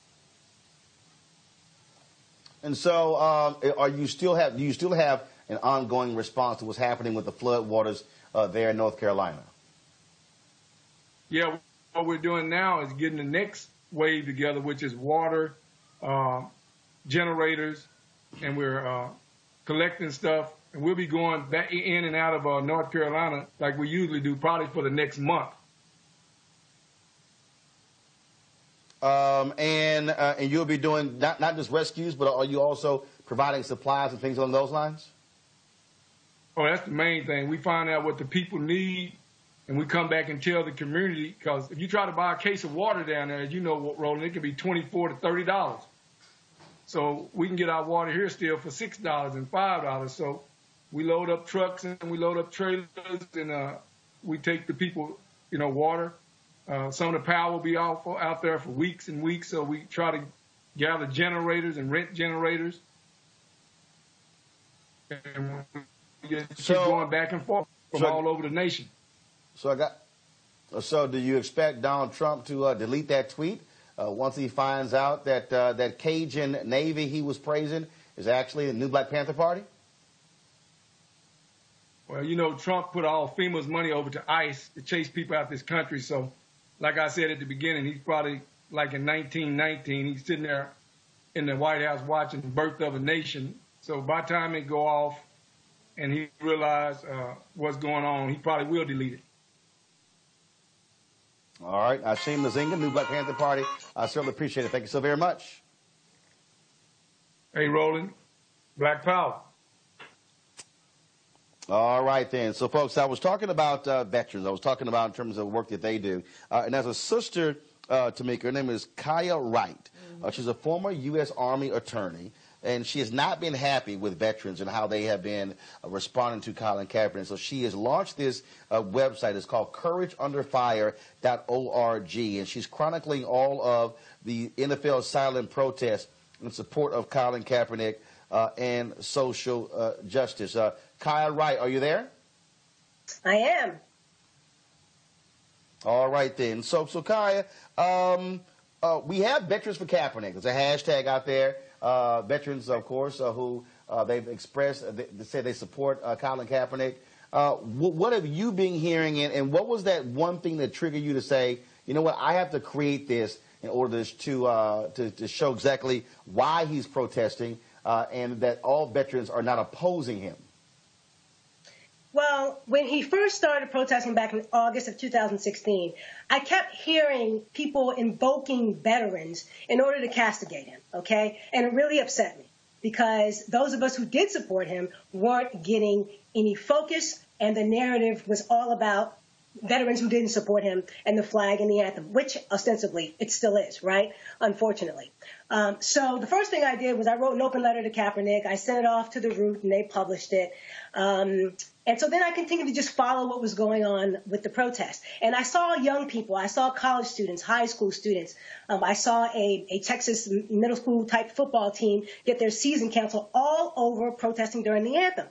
And so do you still have an ongoing response to what's happening with the flood waters there in North Carolina? Yeah, what we're doing now is getting the next wave together, which is water, generators, and we're collecting stuff. And we'll be going back in and out of North Carolina like we usually do, probably for the next month. And you'll be doing not just rescues, but are you also providing supplies and things along those lines? Oh, that's the main thing. We find out what the people need, and we come back and tell the community, because if you try to buy a case of water down there, as you know, Roland, it can be $24 to $30. So we can get our water here still for $6 and $5. So we load up trucks and we load up trailers, and we take the people, water. Some of the power will be out there for weeks and weeks, so we try to gather generators and rent generators. And we just keep going back and forth from all over the nation. So do you expect Donald Trump to delete that tweet once he finds out that that Cajun Navy he was praising is actually the new Black Panther Party? Well, Trump put all FEMA's money over to ICE to chase people out of this country, so like I said at the beginning, he's probably like in 1919, he's sitting there in the White House watching the birth of a nation. So by the time it go off and he realizes what's going on, he probably will delete it. All right. Ashim Nazinga, new Black Panther Party. I certainly appreciate it. Thank you so very much. Hey, Roland. Black Power. All right, then. So, folks, I was talking about veterans. I was talking about in terms of work that they do. And as a sister, Tamika, her name is Kaya Wright. She's a former U.S. Army attorney, and she has not been happy with veterans and how they have been responding to Colin Kaepernick. So she has launched this website. It's called CourageUnderFire.org, and she's chronicling all of the NFL silent protests in support of Colin Kaepernick and social justice. Kaya Wright, are you there? I am. All right, then. So Kaya, we have Veterans for Kaepernick. There's a hashtag out there. Veterans, of course, who they've expressed, they say they support Colin Kaepernick. What have you been hearing, and what was that one thing that triggered you to say, you know what, I have to create this in order to show exactly why he's protesting and that all veterans are not opposing him? Well, when he first started protesting back in August of 2016, I kept hearing people invoking veterans in order to castigate him, okay? And it really upset me because those of us who did support him weren't getting any focus, and the narrative was all about veterans who didn't support him and the flag and the anthem, which ostensibly it still is, right? Unfortunately. So the first thing I did was I wrote an open letter to Kaepernick. I sent it off to The Root, and they published it. And so then I continued to just follow what was going on with the protest. And I saw young people. I saw college students, high school students. I saw a Texas middle school type football team get their season canceled all over protesting during the anthem.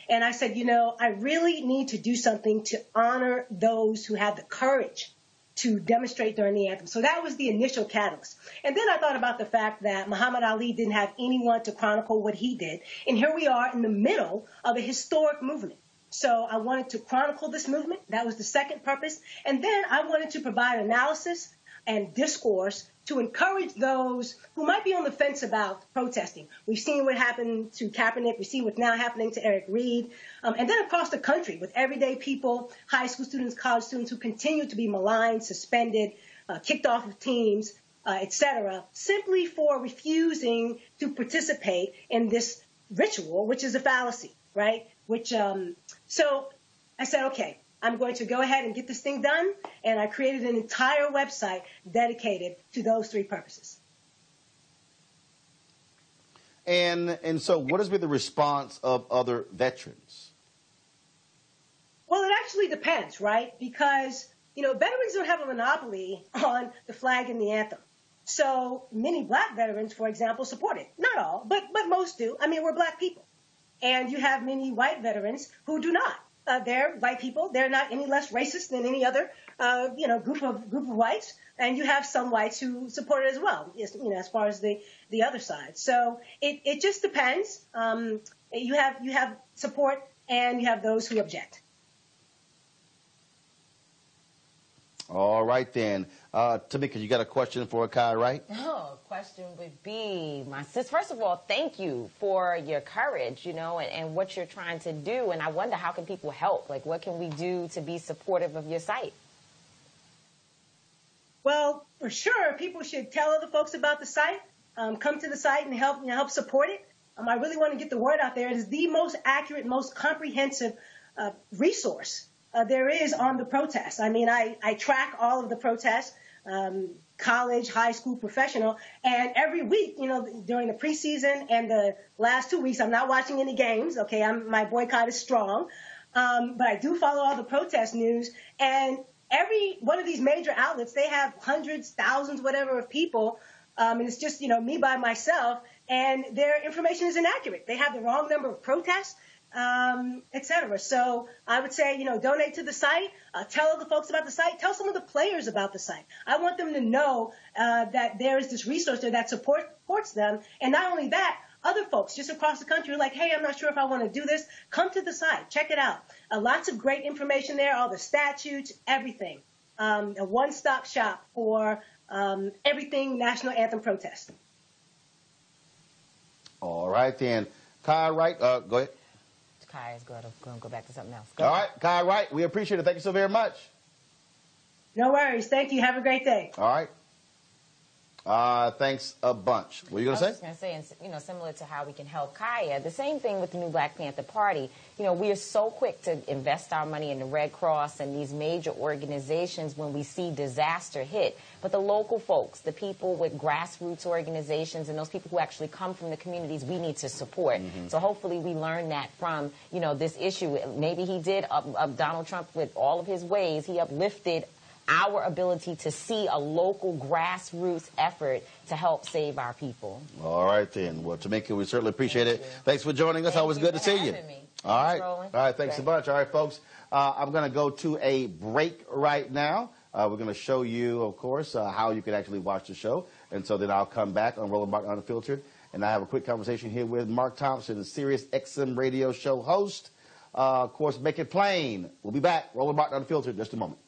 And I said, I really need to do something to honor those who have the courage to demonstrate during the anthem. So that was the initial catalyst. And then I thought about the fact that Muhammad Ali didn't have anyone to chronicle what he did. And here we are in the middle of a historic movement. So I wanted to chronicle this movement. That was the second purpose. And then I wanted to provide analysis and discourse to encourage those who might be on the fence about protesting. We've seen what happened to Kaepernick. We've seen what's now happening to Eric Reed. And then across the country with everyday people, high school students, college students who continue to be maligned, suspended, kicked off of teams, et cetera, simply for refusing to participate in this ritual, which is a fallacy, right? So I said, okay, I'm going to go ahead and get this thing done. And I created an entire website dedicated to those three purposes. And so what has been the response of other veterans? Well, it actually depends, right? Because, veterans don't have a monopoly on the flag and the anthem. So many black veterans, for example, support it. Not all, but most do. I mean, we're black people. And you have many white veterans who do not. They're white people. They're not any less racist than any other, group of whites. And you have some whites who support it as well, as far as the other side. So it just depends. You have support and you have those who object. All right, then. Tamika, you got a question for Kai, right? Oh, question would be, my sis, first of all, thank you for your courage, and what you're trying to do. And I wonder, how can people help? Like, what can we do to be supportive of your site? Well, for sure, people should tell other folks about the site. Come to the site and help support it. I really want to get the word out there. It is the most accurate, most comprehensive resource there is on the protests. I mean, I track all of the protests, college, high school, professional, and every week, during the preseason and the last 2 weeks, I'm not watching any games. Okay, my boycott is strong, but I do follow all the protest news, and every one of these major outlets, they have hundreds, thousands, whatever of people, and it's just me by myself, and their information is inaccurate. They have the wrong number of protests. Etc. So I would say, donate to the site, tell other folks about the site, tell some of the players about the site. I want them to know that there is this resource there that supports them. And not only that, other folks just across the country are like, hey, I'm not sure if I want to do this. Come to the site. Check it out. Lots of great information there, all the statutes, everything. A one-stop shop for everything National Anthem protest. All right, then. Kai Wright, go ahead. Kai is going to go back to something else. All right, Kai Wright, we appreciate it. Thank you so very much. No worries. Thank you. Have a great day. All right. Thanks a bunch. What are you going to say? I was just going to say, and similar to how we can help Kaya, the same thing with the new Black Panther Party. We are so quick to invest our money in the Red Cross and these major organizations when we see disaster hit. But the local folks, the people with grassroots organizations and those people who actually come from the communities, we need to support. Mm-hmm. So hopefully we learn that from, this issue. Maybe he did, Donald Trump, with all of his ways, he uplifted our ability to see a local grassroots effort to help save our people. All right, then. Well, Tamika, we certainly appreciate it. Thanks for joining us. Always good to see you. All right. Roland. All right, thanks a bunch. All right, folks, I'm going to go to a break right now. We're going to show you, of course, how you can actually watch the show. And so then I'll come back on Roland Martin Unfiltered. And I have a quick conversation here with Mark Thompson, the Sirius XM radio show host. Of course, Make It Plain. We'll be back. Roland Martin Unfiltered in just a moment.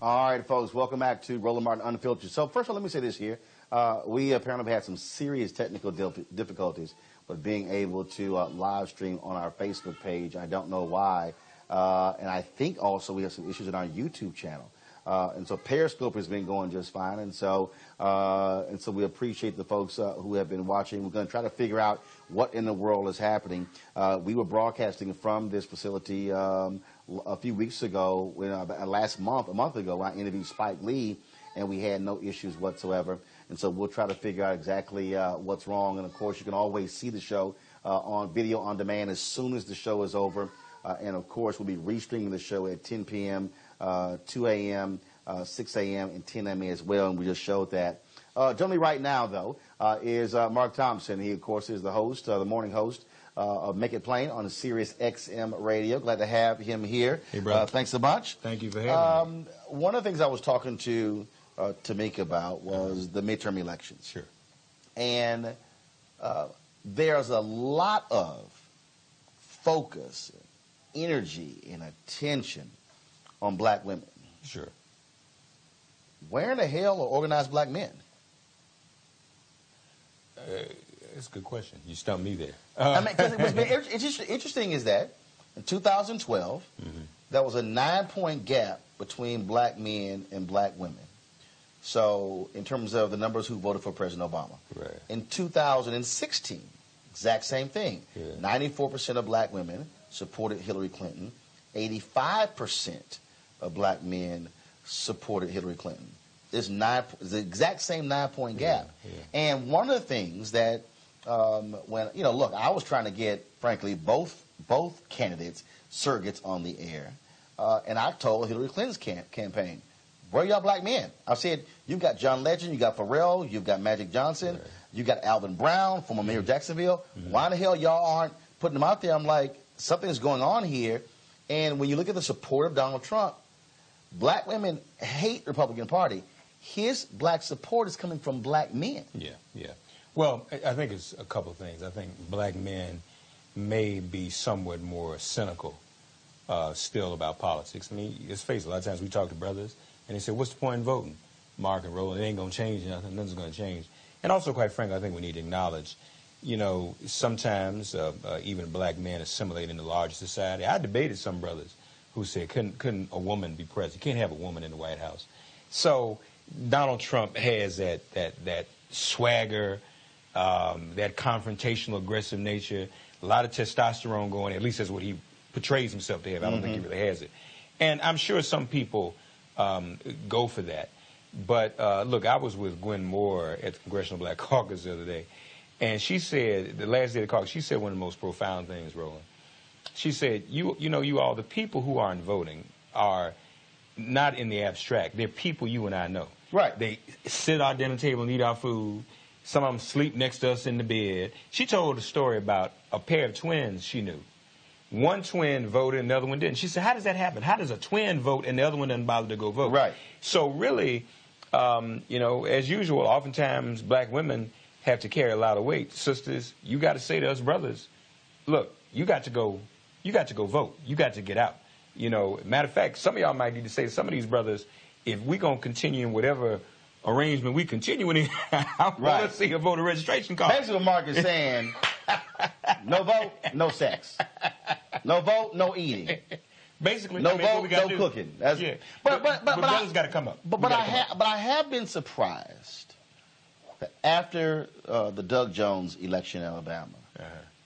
All right, folks, welcome back to Roland Martin Unfiltered. So first of all, let me say this here. We apparently had some serious technical difficulties with being able to live stream on our Facebook page. I don't know why. And I think also we have some issues in our YouTube channel. And so Periscope has been going just fine. And so we appreciate the folks who have been watching. We're going to try to figure out what in the world is happening. We were broadcasting from this facility a few weeks ago, a month ago, when I interviewed Spike Lee, and we had no issues whatsoever. And so we'll try to figure out exactly what's wrong. And, of course, you can always see the show on video on demand as soon as the show is over. And, of course, we'll be restreaming the show at 10 p.m., 2 a.m., 6 a.m., and 10 a.m. as well, and we just showed that. Joining me right now, though, is Mark Thompson. He, of course, is the host, the morning host of Make It Plain on Sirius XM Radio. Glad to have him here. Hey, brother. Thanks a bunch. Thank you for having me. One of the things I was talking to Tamika about was the midterm elections. Sure. And there's a lot of focus, energy, and attention on black women. Sure. Where in the hell are organized black men? That's a good question. You stumped me there. I mean, 'cause it's just interesting is that in 2012, there was a 9-point gap between black men and black women. So in terms of the numbers who voted for President Obama. Right. In 2016, exact same thing. 94% of black women supported Hillary Clinton. 85% of black men supported Hillary Clinton. It's the exact same 9-point gap. And one of the things that when look, I was trying to get, frankly, both candidates surrogates on the air, and I told Hillary Clinton's campaign, where are y'all black men? I said, you've got John Legend, you got Pharrell, you've got Magic Johnson, you got Alvin Brown, former mayor of Jacksonville. Why in the hell y'all aren't putting them out there? I'm like, something's going on here. And when you look at the support of Donald Trump, black women hate the Republican Party. His black support is coming from black men. Yeah. Well, I think it's a couple of things. I think black men may be somewhat more cynical still about politics. I mean, let's face it, a lot of times we talk to brothers, and they say, what's the point in voting? Mark and Roland, it ain't going to change nothing. Nothing's going to change. And also, quite frankly, I think we need to acknowledge, sometimes even black men assimilate into larger society. I debated some brothers who said, couldn't a woman be president? You can't have a woman in the White House. So Donald Trump has that swagger, that confrontational, aggressive nature, a lot of testosterone going, at least that's what he portrays himself to have. I don't think he really has it. And I'm sure some people go for that. But look, I was with Gwen Moore at the Congressional Black Caucus the other day, and she said, the last day of the caucus, she said one of the most profound things, Roland. She said, you all, the people who aren't voting are not in the abstract. They're people you and I know. Right. They sit at our dinner table and eat our food. Some of them sleep next to us in the bed. She told a story about a pair of twins she knew. One twin voted and the other one didn't. She said, how does that happen? How does a twin vote and the other one doesn't bother to go vote? Right. So really, as usual, oftentimes black women have to carry a lot of weight. Sisters, you got to say to us brothers, look, you got to go vote. You got to get out. Matter of fact, some of y'all might need to say to some of these brothers, if we're going to continue in whatever arrangement we continue in, I want to see a voter registration card. Basically what Mark is saying, no vote, no sex. No vote, no eating. Basically, no vote, no cooking. But brothers got to come up. But I have been surprised that after the Doug Jones election in Alabama,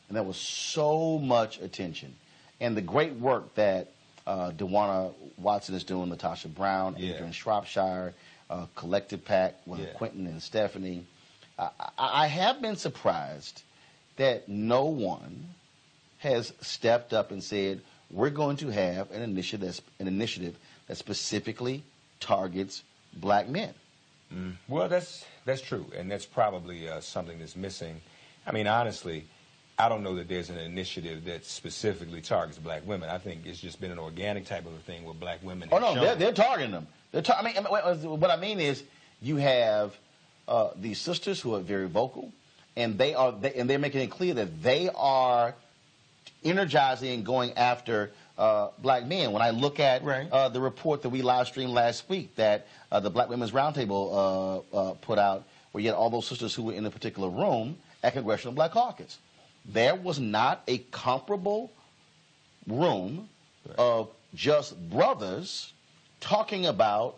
and there was so much attention, and the great work that DeWanna Watson is doing, Latasha Brown, Adrian Shropshire, Collective Pack with Quentin and Stephanie. I have been surprised that no one has stepped up and said, we're going to have an initiative that specifically targets black men. Well, that's true, and that's probably something that's missing. I mean, honestly, I don't know that there's an initiative that specifically targets black women. I think it's just been an organic type of a thing where black women. Oh no, they're targeting them. What I mean is, you have these sisters who are very vocal, and they're making it clear that they are energizing and going after black men. When I look at the report that we live streamed last week that the Black Women's Roundtable put out, where you had all those sisters who were in a particular room at Congressional Black Caucus, there was not a comparable room of just brothers talking about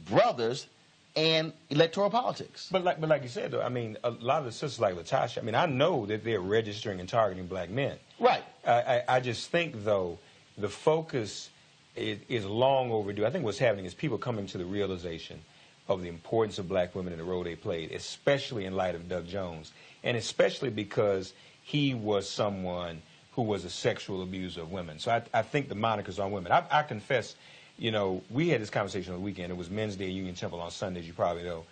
brothers and electoral politics. But like you said, though, I mean, a lot of the sisters like Latasha, I mean, I know that they're registering and targeting black men. Right. I just think, though, the focus is long overdue. I think what's happening is people coming to the realization of the importance of black women and the role they played, especially in light of Doug Jones, and especially because he was someone who was a sexual abuser of women. So I think the moniker's on women. I confess, we had this conversation on the weekend. It was Men's Day at Union Temple on Sunday, as you probably know.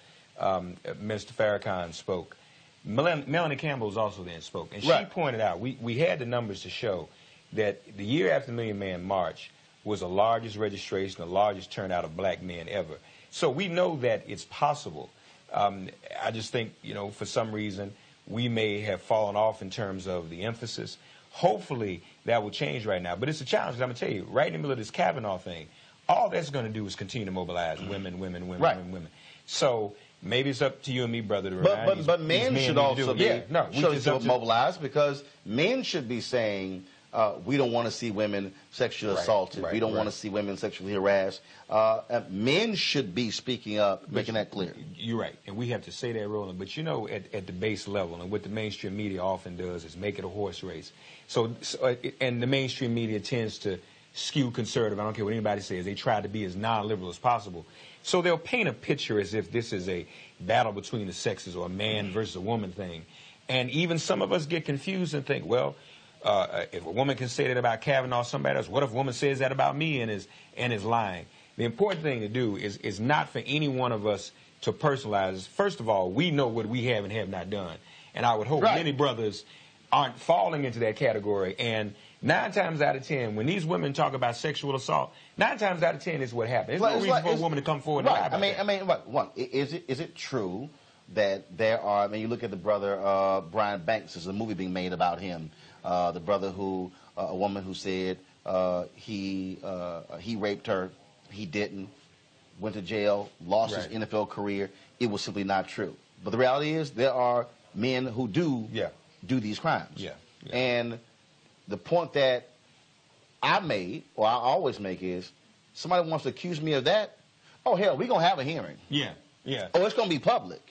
Minister Farrakhan spoke. Melanie Campbell's also then spoke, and she pointed out, we had the numbers to show that the year after the Million Man March was the largest registration, the largest turnout of black men ever. So we know that it's possible. I just think, you know, for some reason, we may have fallen off in terms of the emphasis. Hopefully, that will change right now. But it's a challenge, 'cause I'm going to tell you, right in the middle of this Kavanaugh thing, all that's going to do is continue to mobilize women. So maybe it's up to you and me, brother, to remind but men should also be mobilized, because men should be saying, we don't want to see women sexually assaulted. We don't want to see women sexually harassed. Men should be speaking up, making that clear. You're right. And we have to say that, Roland. But, you know, at the base level, and what the mainstream media often does is make it a horse race. And the mainstream media tends to skew conservative. I don't care what anybody says. They try to be as non-liberal as possible. So they'll paint a picture as if this is a battle between the sexes or a man versus a woman thing. And even some of us get confused and think, well, if a woman can say that about Kavanaugh, somebody else, what if a woman says that about me and is lying? The important thing to do is not for any one of us to personalize. First of all, we know what we have and have not done. And I would hope many brothers aren't falling into that category. And 9 times out of 10, when these women talk about sexual assault, 9 times out of 10 is what happens. There's no reason for a woman to come forward and lie about that. Is it true that there are, I mean, you look at the brother Brian Banks, there's a movie being made about him, the brother who, a woman who said he raped her, he didn't, went to jail, lost his NFL career. It was simply not true. But the reality is there are men who do these crimes. And the point that I made, or I always make, is somebody wants to accuse me of that, oh, hell, we're going to have a hearing. Oh, it's going to be public.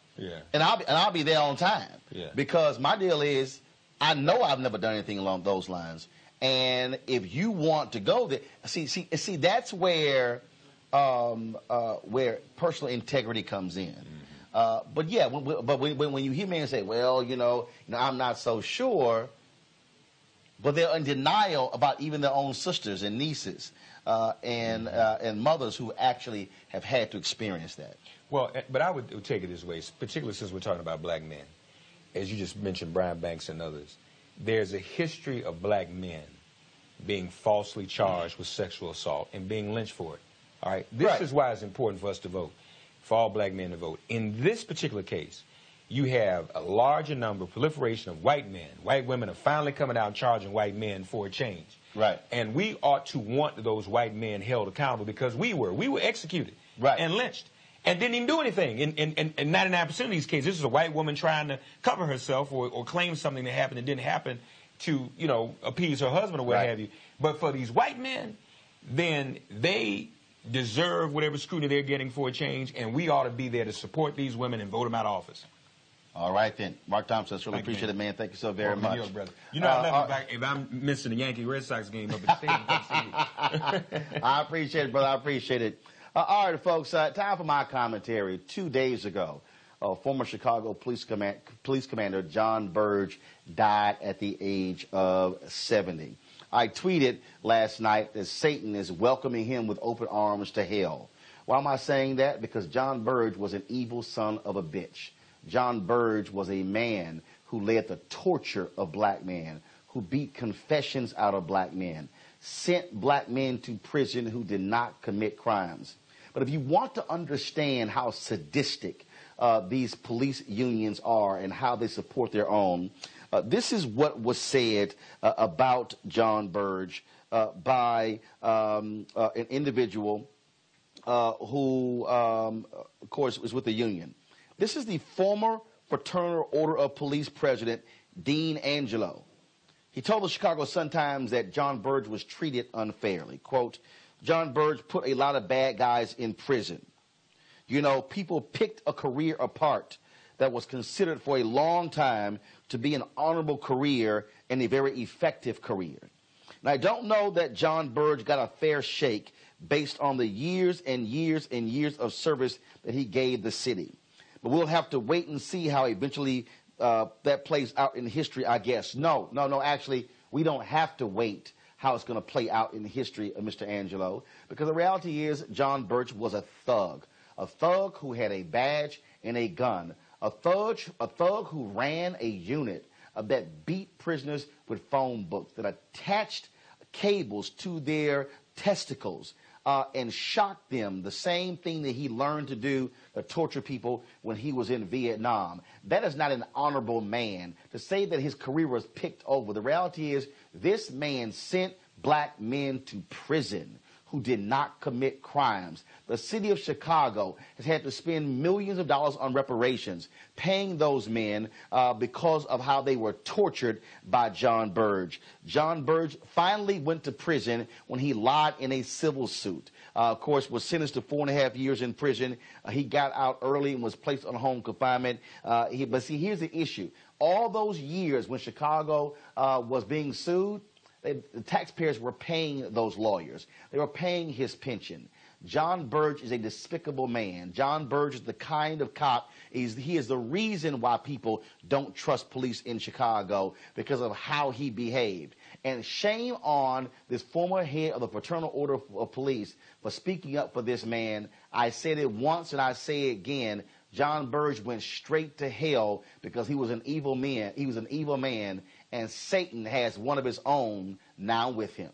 And I'll be there on time. Because my deal is, I know I've never done anything along those lines. And if you want to go there, see, that's where personal integrity comes in. But yeah, when you hear men say, well, you know, I'm not so sure, but they're in denial about even their own sisters and nieces and mothers who actually have had to experience that. Well, but I would take it this way, particularly since we're talking about black men. As you just mentioned, Brian Banks and others, there's a history of black men being falsely charged with sexual assault and being lynched for it. All right? This is why it's important for us to vote, for all black men to vote. In this particular case, you have a larger number, proliferation of white men. White women are finally coming out and charging white men for a change. And we ought to want those white men held accountable, because we were executed and lynched and didn't even do anything. In 99% of these cases, this is a white woman trying to cover herself or claim something that happened that didn't happen to, you know, appease her husband or what have you. But for these white men, then they deserve whatever scrutiny they're getting for a change, and we ought to be there to support these women and vote them out of office. All right, then. Mark Thompson, I really appreciate it, man. Thank you so very much. New York, brother. You know, I love back if I'm missing the Yankee-Red Sox game up at the stadium. I appreciate it, brother. I appreciate it. All right, folks, time for my commentary. 2 days ago, former Chicago police commander John Burge died at the age of 70. I tweeted last night that Satan is welcoming him with open arms to hell. Why am I saying that? Because John Burge was an evil son of a bitch. John Burge was a man who led the torture of black men, who beat confessions out of black men, sent black men to prison who did not commit crimes. But if you want to understand how sadistic these police unions are and how they support their own, this is what was said about John Burge by an individual who, of course, was with the union. This is the former Fraternal Order of Police president, Dean Angelo. He told the Chicago Sun-Times that John Burge was treated unfairly. Quote, John Burge put a lot of bad guys in prison. You know, people picked a career apart that was considered for a long time to be an honorable career and a very effective career. And I don't know that John Burge got a fair shake based on the years and years and years of service that he gave the city. But we'll have to wait and see how eventually that plays out in history, I guess. No, actually, we don't have to wait how it's going to play out in the history of Mr. Angelo, because the reality is John Burge was a thug who had a badge and a gun, A thug who ran a unit that beat prisoners with phone books, that attached cables to their testicles and shocked them, the same thing that he learned to do to torture people when he was in Vietnam. That is not an honorable man. To say that his career was picked over, the reality is this man sent black men to prison who did not commit crimes. The city of Chicago has had to spend millions of dollars on reparations, paying those men because of how they were tortured by John Burge. John Burge finally went to prison when he lied in a civil suit. Of course, was sentenced to 4.5 years in prison. He got out early and was placed on home confinement. But see, here's the issue. All those years when Chicago was being sued, the taxpayers were paying those lawyers. They were paying his pension. John Burge is a despicable man. John Burge is the kind of cop, he is the reason why people don't trust police in Chicago, because of how he behaved. And shame on this former head of the Fraternal Order of Police for speaking up for this man. I said it once and I say it again. John Burge went straight to hell because he was an evil man. He was an evil man, and Satan has one of his own now with him.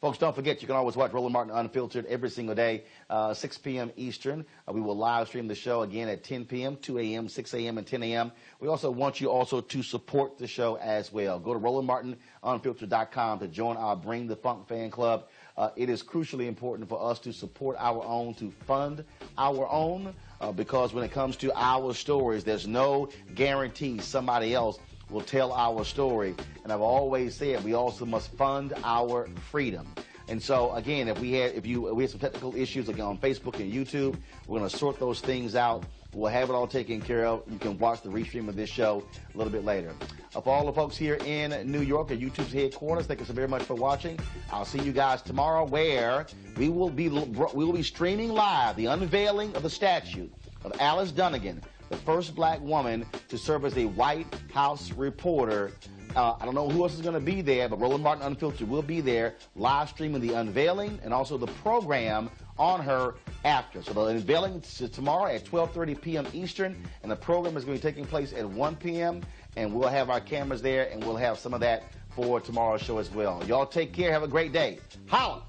Folks, don't forget, you can always watch Roland Martin Unfiltered every single day, 6 p.m. Eastern. We will live stream the show again at 10 p.m., 2 a.m., 6 a.m., and 10 a.m. We also want you also to support the show as well. Go to RolandMartinUnfiltered.com to join our Bring the Funk fan club. It is crucially important for us to support our own, to fund our own, because when it comes to our stories, there's no guarantee somebody else will tell our story. And I've always said we also must fund our freedom. And so, again, if we had some technical issues again on Facebook and YouTube, we're going to sort those things out. We'll have it all taken care of. You can watch the restream of this show a little bit later. For all the folks here in New York at YouTube's headquarters, thank you so very much for watching. I'll see you guys tomorrow, where we will be streaming live the unveiling of the statue of Alice Dunnigan, the first black woman to serve as a White House reporter. I don't know who else is going to be there, but Roland Martin Unfiltered will be there, live streaming the unveiling and also the program on her after. So the unveiling is tomorrow at 12:30 p.m. Eastern, and the program is going to be taking place at 1 p.m., and we'll have our cameras there, and we'll have some of that for tomorrow's show as well. Y'all take care. Have a great day. Holla!